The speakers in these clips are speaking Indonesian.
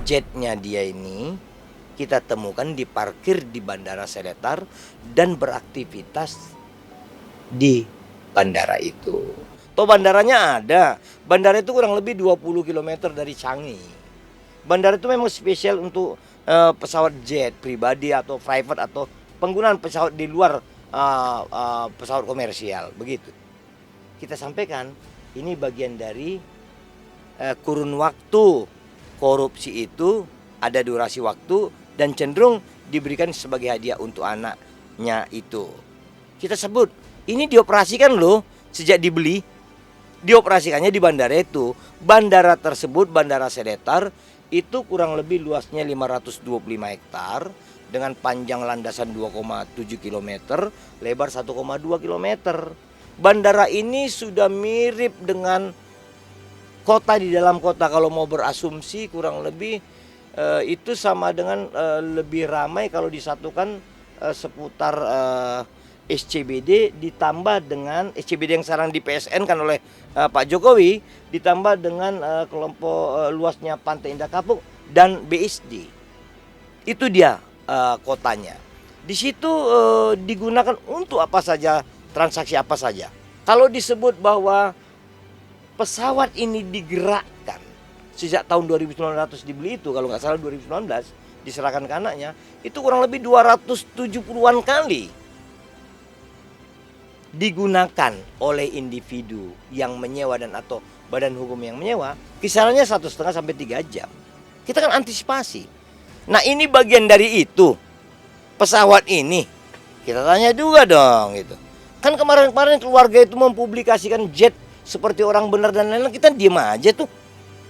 jetnya dia ini kita temukan diparkir di Bandara Seletar dan beraktivitas di bandara itu. Toh bandaranya ada. Bandara itu kurang lebih 20 km dari Changi. Bandara itu memang spesial untuk pesawat jet pribadi atau private atau penggunaan pesawat di luar pesawat komersial, begitu. Kita sampaikan ini bagian dari kurun waktu korupsi itu, ada durasi waktu dan cenderung diberikan sebagai hadiah untuk anaknya itu. Kita sebut ini dioperasikan loh sejak dibeli, dioperasikannya di bandara itu. Bandara tersebut, Bandara Seletar, itu kurang lebih luasnya 525 hektar dengan panjang landasan 2,7 km, lebar 1,2 km. Bandara ini sudah mirip dengan kota di dalam kota. Kalau mau berasumsi kurang lebih itu sama dengan lebih ramai kalau disatukan seputar SCBD ditambah dengan SCBD yang sekarang di PSN kan oleh Pak Jokowi, ditambah dengan kelompok luasnya Pantai Indah Kapuk dan BSD. Itu dia kotanya. Di situ digunakan untuk apa saja, transaksi apa saja. Kalau disebut bahwa pesawat ini digerakkan sejak tahun 2019 dibeli itu, kalau nggak salah 2019 diserahkan ke anaknya, itu kurang lebih 270-an kali digunakan oleh individu yang menyewa dan atau badan hukum yang menyewa, kisarannya 1,5 sampai 3 jam. Kita kan antisipasi. Nah ini bagian dari itu. Pesawat ini kita tanya juga dong gitu. Kan kemarin-kemarin keluarga itu mempublikasikan jet seperti orang benar dan lain-lain, kita diem aja tuh.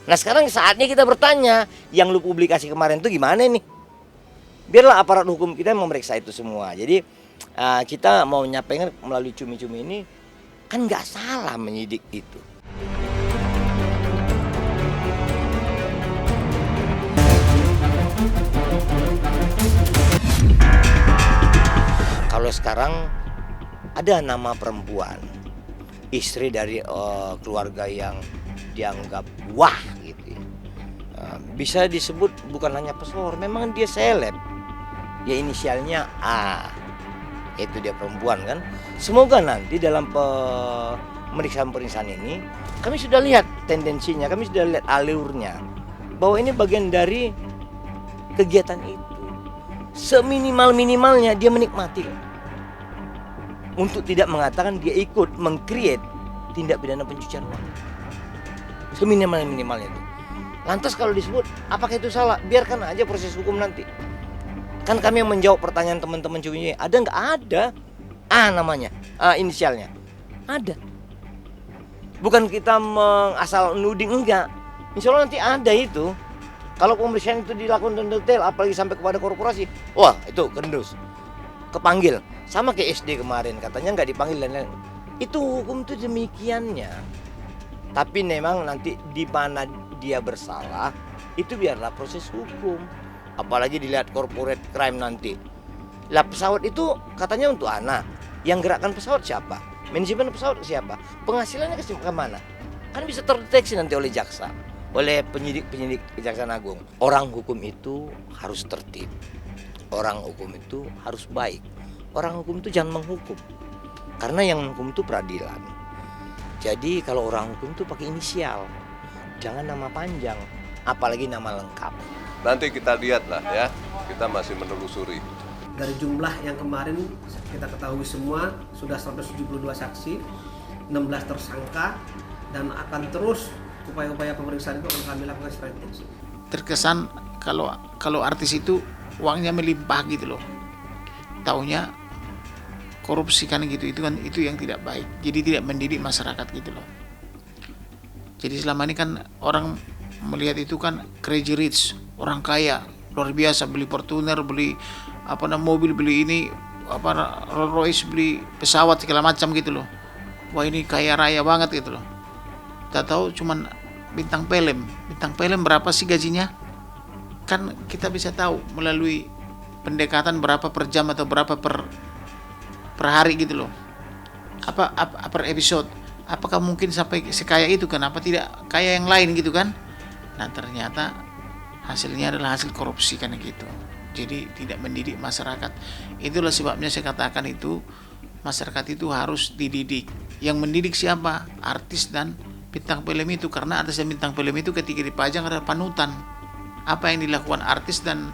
Nah sekarang saatnya kita bertanya, yang lu publikasi kemarin tuh gimana nih? Biarlah aparat hukum kita memeriksa itu semua. Jadi kita mau nyampaikan melalui cumi-cumi ini, kan nggak salah menyidik itu. Kalau sekarang ada nama perempuan, istri dari keluarga yang dianggap wah gitu ya. Bisa disebut bukan hanya pesor, memang dia seleb. Ya inisialnya A. Itu dia perempuan kan. Semoga nanti dalam pemeriksaan ini kami sudah lihat tendensinya, kami sudah lihat alurnya, bahwa ini bagian dari kegiatan itu. Seminimal-minimalnya dia menikmati untuk tidak mengatakan dia ikut meng-create tindak pidana pencucian uang. Seminimal-minimalnya itu. Lantas kalau disebut apakah itu salah? Biarkan aja proses hukum nanti. Kan kami yang menjawab pertanyaan teman-teman cumi, ada nggak? Ada. A namanya, inisialnya. Ada. Bukan kita asal nuding, enggak. Insya Allah nanti ada itu. Kalau pemeriksaan itu dilakukan dengan detail, apalagi sampai kepada korporasi, wah itu gendus. Kepanggil. Sama kayak SD kemarin, katanya nggak dipanggil dan lain-lain. Itu hukum itu demikiannya. Tapi memang nanti di mana dia bersalah, itu biarlah proses hukum. Apalagi dilihat corporate crime nanti. Lah pesawat itu katanya untuk anak. Yang gerakkan pesawat siapa? Manajemen pesawat siapa? Penghasilannya ke mana? Kan bisa terdeteksi nanti oleh jaksa, oleh penyidik Kejaksaan Agung. Orang hukum itu harus tertib. Orang hukum itu harus baik. Orang hukum itu jangan menghukum. Karena yang menghukum itu peradilan. Jadi kalau orang hukum itu pakai inisial. Jangan nama panjang, apalagi nama lengkap. Nanti kita lihatlah ya, kita masih menelusuri. Dari jumlah yang kemarin kita ketahui semua sudah 172 saksi, 16 tersangka, dan akan terus upaya-upaya pemeriksaan itu akan kami lakukan secara intensif. Terkesan kalau artis itu uangnya melimpah gitu loh. Taunya korupsi kan gitu, itu kan itu yang tidak baik. Jadi tidak mendidik masyarakat gitu loh. Jadi selama ini kan orang melihat itu kan crazy rich, orang kaya luar biasa, beli Fortuner, beli mobil, beli ini Rolls Royce, beli pesawat segala macam gitu loh. Wah ini kaya raya banget gitu loh. Kita tahu cuman bintang film berapa sih gajinya? Kan kita bisa tahu melalui pendekatan berapa per jam atau berapa per hari gitu loh. Apa per episode? Apakah mungkin sampai sekaya itu? Kenapa tidak kaya yang lain gitu kan? Nah ternyata hasilnya adalah hasil korupsi kan gitu. Jadi tidak mendidik masyarakat. Itulah sebabnya saya katakan itu masyarakat itu harus dididik. Yang mendidik siapa? Artis dan bintang film itu, karena artis dan bintang film itu ketika dipajang adalah panutan. Apa yang dilakukan artis dan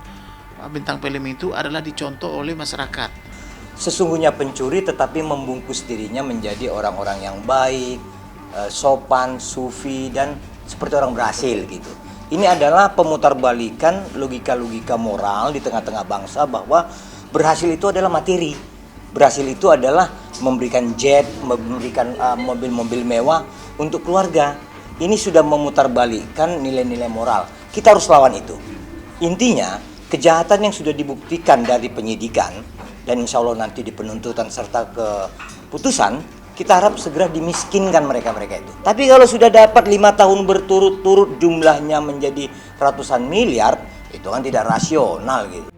bintang film itu adalah dicontoh oleh masyarakat. Sesungguhnya pencuri tetapi membungkus dirinya menjadi orang-orang yang baik, sopan, sufi, dan seperti orang berhasil gitu. Ini adalah pemutarbalikan logika-logika moral di tengah-tengah bangsa bahwa berhasil itu adalah materi. Berhasil itu adalah memberikan jet, memberikan mobil-mobil mewah untuk keluarga. Ini sudah memutarbalikkan nilai-nilai moral. Kita harus lawan itu. Intinya, kejahatan yang sudah dibuktikan dari penyidikan dan insya Allah nanti di penuntutan serta keputusan, kita harap segera dimiskinkan mereka-mereka itu. Tapi kalau sudah dapat 5 tahun berturut-turut jumlahnya menjadi ratusan miliar, itu kan tidak rasional gitu.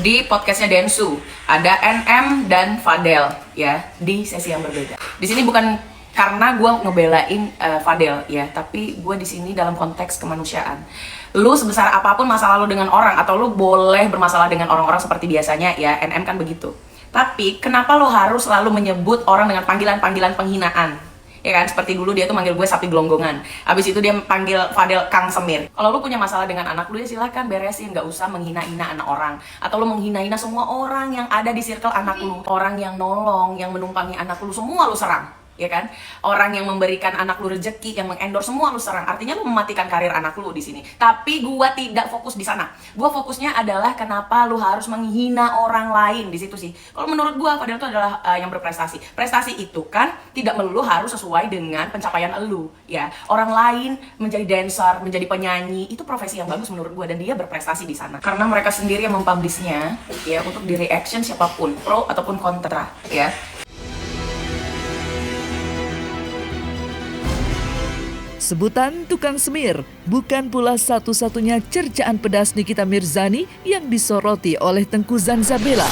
Di podcastnya Densu ada NM dan Fadel ya, di sesi yang berbeda. Di sini bukan karena gue ngebelain Fadel ya, tapi gue di sini dalam konteks kemanusiaan. Lu sebesar apapun masalah lu dengan orang, atau lu boleh bermasalah dengan orang-orang seperti biasanya ya, NM kan begitu. Tapi kenapa lu harus selalu menyebut orang dengan panggilan-panggilan penghinaan? Ya kan, seperti dulu dia tuh manggil gue sapi gelonggongan. Abis itu dia panggil Fadel Kang Semir. Kalau lu punya masalah dengan anak lu ya silahkan beresin, nggak usah menghina-hina anak orang. Atau lu menghina-hina semua orang yang ada di circle anak lu. Orang yang nolong, yang menumpangi anak lu, semua lu serang. Ya kan, orang yang memberikan anak lu rezeki, yang mengendorse, semua lu serang. Artinya lu mematikan karir anak lu di sini. Tapi gua tidak fokus di sana. Gua fokusnya adalah kenapa lu harus menghina orang lain di situ sih. Kalau menurut gua Fadel itu adalah yang berprestasi. Prestasi itu kan tidak melulu harus sesuai dengan pencapaian lu, ya. Orang lain menjadi dancer, menjadi penyanyi, itu profesi yang bagus menurut gua, dan dia berprestasi di sana. Karena mereka sendiri yang mempublishnya ya untuk di reaction siapapun, pro ataupun kontra, ya. Sebutan tukang semir bukan pula satu-satunya cercaan pedas Nikita Mirzani yang disoroti oleh Tengku Zanzabela.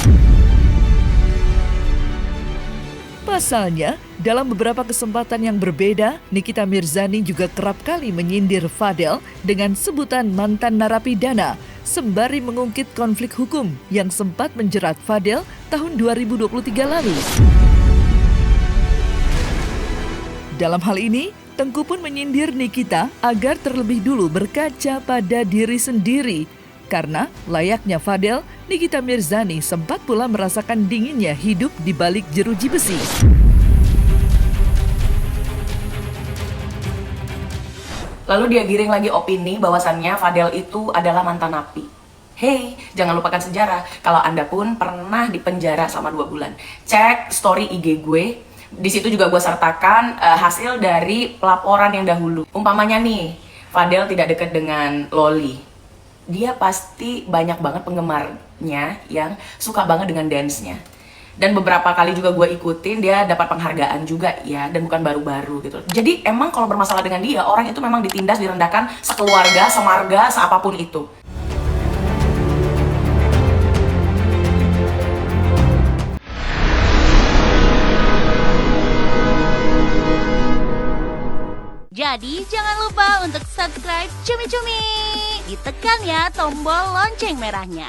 Pasalnya, dalam beberapa kesempatan yang berbeda, Nikita Mirzani juga kerap kali menyindir Fadel dengan sebutan mantan narapidana, sembari mengungkit konflik hukum yang sempat menjerat Fadel tahun 2023 lalu. Dalam hal ini, Tengku pun menyindir Nikita agar terlebih dulu berkaca pada diri sendiri. Karena layaknya Fadel, Nikita Mirzani sempat pula merasakan dinginnya hidup di balik jeruji besi. Lalu dia giring lagi opini bahwasannya Fadel itu adalah mantan napi. Hey, jangan lupakan sejarah. Kalau Anda pun pernah dipenjara selama 2 bulan. Cek story IG gue. Di situ juga gue sertakan hasil dari pelaporan yang dahulu. Umpamanya nih, Fadel tidak dekat dengan Loli. Dia pasti banyak banget penggemarnya yang suka banget dengan dance-nya. Dan beberapa kali juga gue ikutin, dia dapat penghargaan juga ya, dan bukan baru-baru gitu. Jadi emang kalau bermasalah dengan dia, orang itu memang ditindas, direndahkan sekeluarga, semarga, seapapun itu. Jadi jangan lupa untuk subscribe Cumi Cumi. Ditekan ya tombol lonceng merahnya.